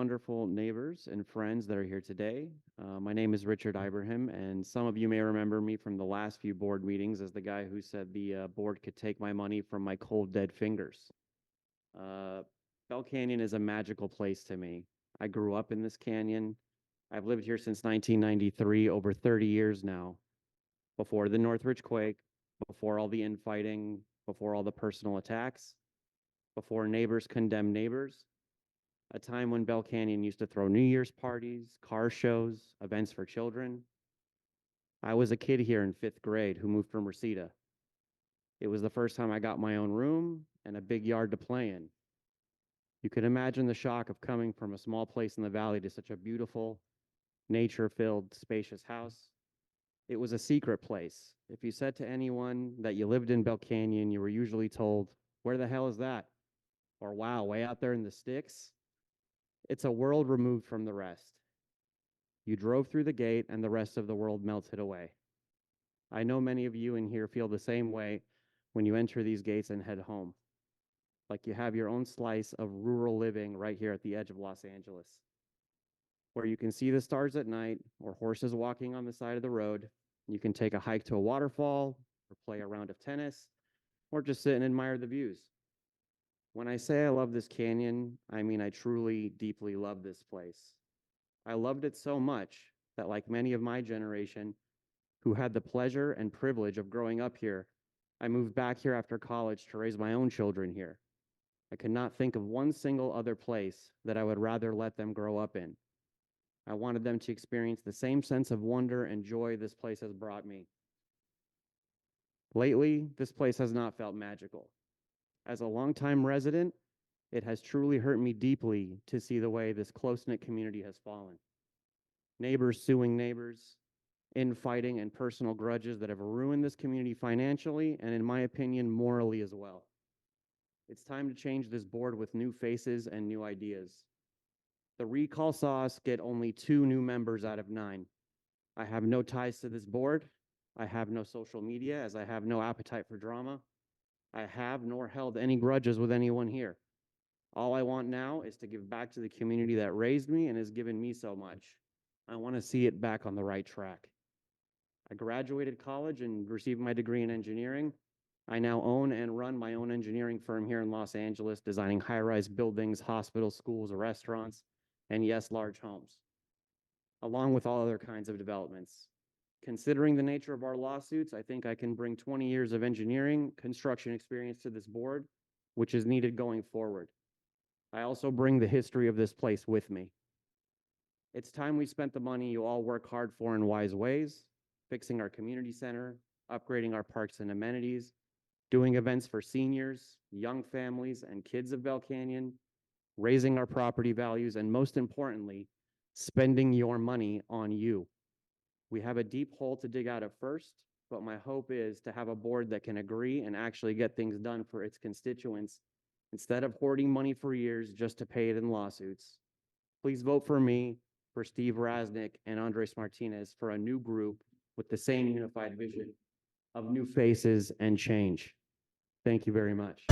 wonderful neighbors and friends that are here today. My name is Richard Ibrahim, and some of you may remember me from the last few board meetings as the guy who said the board could take my money from my cold, dead fingers. Uh, Bell Canyon is a magical place to me. I grew up in this canyon. I've lived here since 1993, over 30 years now. Before the Northridge quake, before all the infighting, before all the personal attacks, before neighbors condemned neighbors, a time when Bell Canyon used to throw New Year's parties, car shows, events for children. I was a kid here in 5th grade who moved from Reseda. It was the first time I got my own room and a big yard to play in. You could imagine the shock of coming from a small place in the valley to such a beautiful, nature-filled, spacious house. It was a secret place. If you said to anyone that you lived in Bell Canyon, you were usually told, "Where the hell is that?" Or, "Wow, way out there in the sticks?" It's a world removed from the rest. You drove through the gate and the rest of the world melted away. I know many of you in here feel the same way when you enter these gates and head home. Like you have your own slice of rural living right here at the edge of Los Angeles, where you can see the stars at night or horses walking on the side of the road. You can take a hike to a waterfall or play a round of tennis or just sit and admire the views. When I say I love this canyon, I mean I truly, deeply love this place. I loved it so much that, like many of my generation who had the pleasure and privilege of growing up here, I moved back here after college to raise my own children here. I could not think of one single other place that I would rather let them grow up in. I wanted them to experience the same sense of wonder and joy this place has brought me. Lately, this place has not felt magical. As a longtime resident, it has truly hurt me deeply to see the way this close-knit community has fallen. Neighbors suing neighbors, infighting and personal grudges that have ruined this community financially and, in my opinion, morally as well. It's time to change this board with new faces and new ideas. The recall saw us get only 2 new members out of 9. I have no ties to this board. I have no social media, as I have no appetite for drama. I have nor held any grudges with anyone here. All I want now is to give back to the community that raised me and has given me so much. I want to see it back on the right track. I graduated college and received my degree in engineering. I now own and run my own engineering firm here in Los Angeles, designing high-rise buildings, hospitals, schools, restaurants, and yes, large homes, along with all other kinds of developments. Considering the nature of our lawsuits, I think I can bring 20 years of engineering, construction experience to this board, which is needed going forward. I also bring the history of this place with me. It's time we spent the money you all work hard for in wise ways, fixing our community center, upgrading our parks and amenities, doing events for seniors, young families, and kids of Bell Canyon, raising our property values, and most importantly, spending your money on you. We have a deep hole to dig out at first, but my hope is to have a board that can agree and actually get things done for its constituents instead of hoarding money for years just to pay it in lawsuits. Please vote for me, for Steve Raznick and Andres Martinez for a new group with the same unified vision of new faces and change. Thank you very much.